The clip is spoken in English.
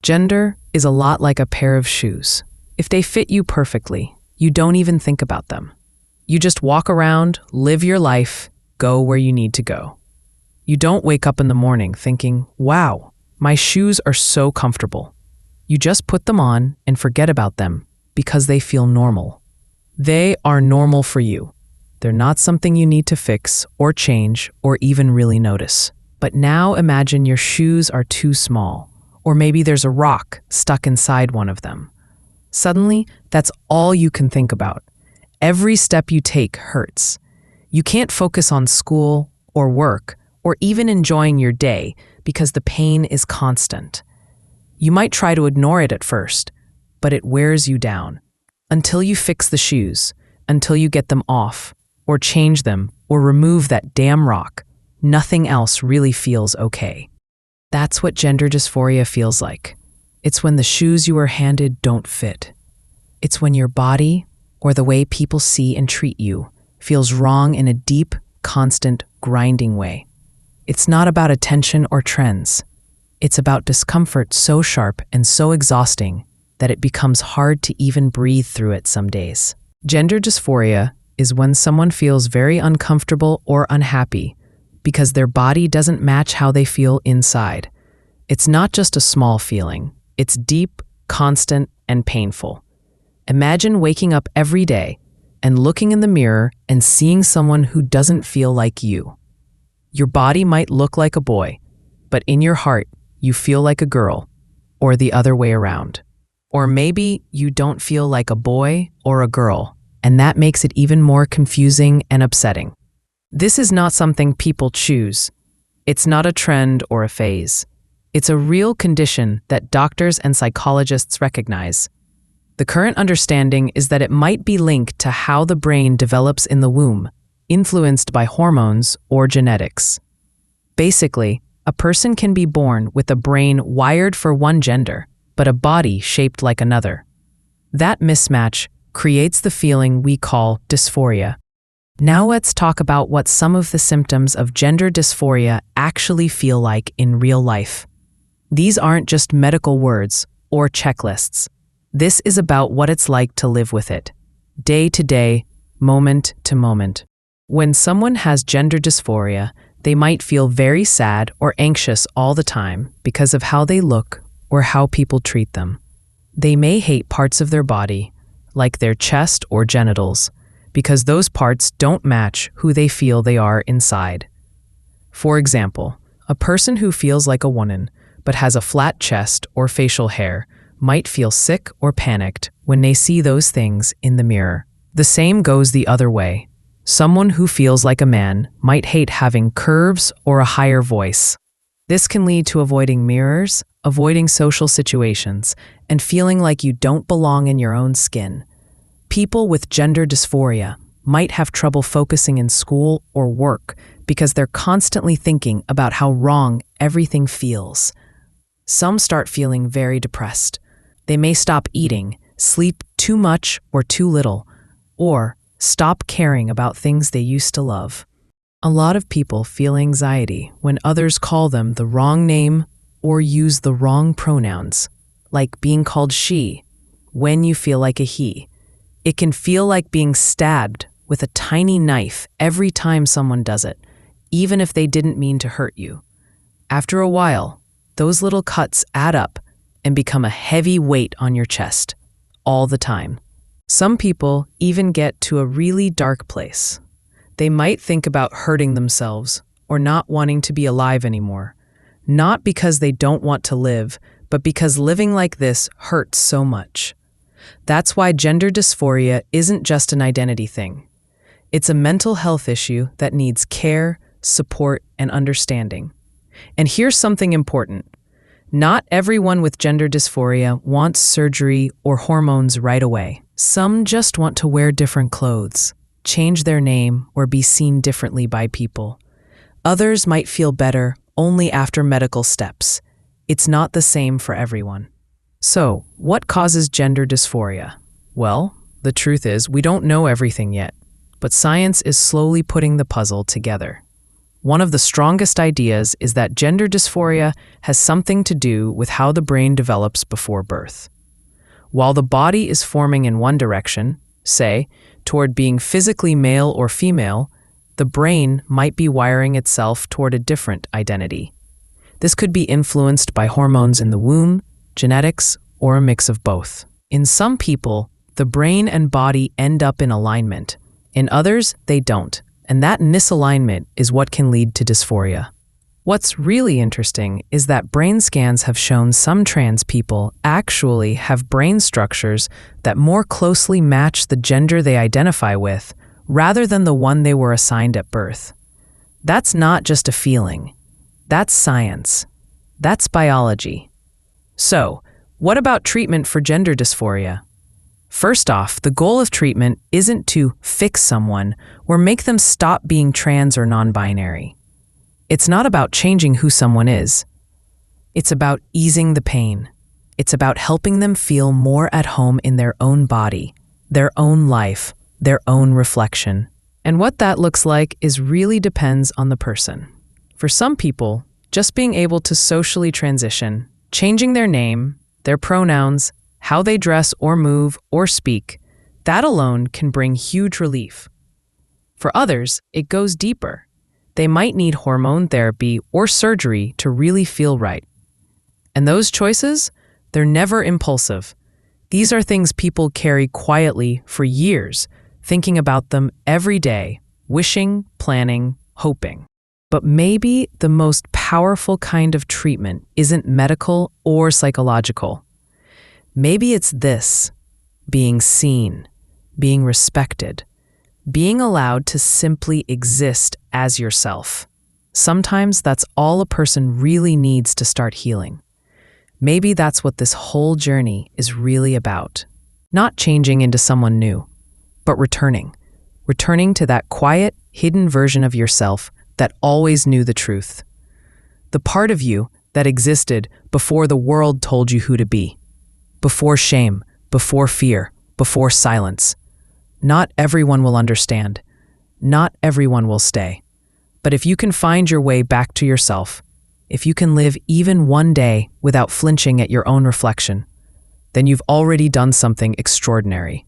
Gender is a lot like a pair of shoes. If they fit you perfectly, you don't even think about them. You just walk around, live your life, go where you need to go. You don't wake up in the morning thinking, wow, my shoes are so comfortable. You just put them on and forget about them because they feel normal. They are normal for you. They're not something you need to fix or change or even really notice. But now imagine your shoes are too small, or maybe there's a rock stuck inside one of them. Suddenly, that's all you can think about. Every step you take hurts. You can't focus on school or work or even enjoying your day because the pain is constant. You might try to ignore it at first, but it wears you down. Until you fix the shoes, until you get them off, or change them, or remove that damn rock, nothing else really feels okay. That's what gender dysphoria feels like. It's when the shoes you were handed don't fit. It's when your body, or the way people see and treat you, feels wrong in a deep, constant, grinding way. It's not about attention or trends. It's about discomfort so sharp and so exhausting that it becomes hard to even breathe through it some days. Gender dysphoria is when someone feels very uncomfortable or unhappy because their body doesn't match how they feel inside. It's not just a small feeling. It's deep, constant, and painful. Imagine waking up every day and looking in the mirror and seeing someone who doesn't feel like you. Your body might look like a boy, but in your heart, you feel like a girl, or the other way around. Or maybe you don't feel like a boy or a girl, and that makes it even more confusing and upsetting. This is not something people choose. It's not a trend or a phase. It's a real condition that doctors and psychologists recognize. The current understanding is that it might be linked to how the brain develops in the womb, influenced by hormones or genetics. Basically, a person can be born with a brain wired for one gender, but a body shaped like another. That mismatch creates the feeling we call dysphoria. Now let's talk about what some of the symptoms of gender dysphoria actually feel like in real life. These aren't just medical words or checklists. This is about what it's like to live with it, day to day, moment to moment. When someone has gender dysphoria, they might feel very sad or anxious all the time because of how they look or how people treat them. They may hate parts of their body, like their chest or genitals, because those parts don't match who they feel they are inside. For example, a person who feels like a woman but has a flat chest or facial hair might feel sick or panicked when they see those things in the mirror. The same goes the other way. Someone who feels like a man might hate having curves or a higher voice. This can lead to avoiding mirrors, avoiding social situations, and feeling like you don't belong in your own skin. People with gender dysphoria might have trouble focusing in school or work because they're constantly thinking about how wrong everything feels. Some start feeling very depressed. They may stop eating, sleep too much or too little, or stop caring about things they used to love. A lot of people feel anxiety when others call them the wrong name or use the wrong pronouns, like being called she when you feel like a he. It can feel like being stabbed with a tiny knife every time someone does it, even if they didn't mean to hurt you. After a while, those little cuts add up and become a heavy weight on your chest, all the time. Some people even get to a really dark place. They might think about hurting themselves or not wanting to be alive anymore, not because they don't want to live, but because living like this hurts so much. That's why gender dysphoria isn't just an identity thing. It's a mental health issue that needs care, support, and understanding. And here's something important. Not everyone with gender dysphoria wants surgery or hormones right away. Some just want to wear different clothes, change their name, or be seen differently by people. Others might feel better only after medical steps. It's not the same for everyone. So, what causes gender dysphoria? Well, the truth is we don't know everything yet, but science is slowly putting the puzzle together. One of the strongest ideas is that gender dysphoria has something to do with how the brain develops before birth. While the body is forming in one direction, say, toward being physically male or female, the brain might be wiring itself toward a different identity. This could be influenced by hormones in the womb, genetics, or a mix of both. In some people, the brain and body end up in alignment. In others, they don't. And that misalignment is what can lead to dysphoria. What's really interesting is that brain scans have shown some trans people actually have brain structures that more closely match the gender they identify with, rather than the one they were assigned at birth. That's not just a feeling. That's science. That's biology. So, what about treatment for gender dysphoria? First off, the goal of treatment isn't to fix someone or make them stop being trans or non-binary. It's not about changing who someone is. It's about easing the pain. It's about helping them feel more at home in their own body, their own life, their own reflection. And what that looks like really depends on the person. For some people, just being able to socially transition, changing their name, their pronouns, how they dress or move or speak, that alone can bring huge relief. For others, it goes deeper. They might need hormone therapy or surgery to really feel right. And those choices, they're never impulsive. These are things people carry quietly for years, thinking about them every day, wishing, planning, hoping. But maybe the most powerful kind of treatment isn't medical or psychological. Maybe it's this: being seen, being respected, being allowed to simply exist as yourself. Sometimes that's all a person really needs to start healing. Maybe that's what this whole journey is really about. Not changing into someone new, but returning to that quiet, hidden version of yourself that always knew the truth. The part of you that existed before the world told you who to be. Before shame, before fear, before silence. Not everyone will understand. Not everyone will stay. But if you can find your way back to yourself, if you can live even one day without flinching at your own reflection, then you've already done something extraordinary.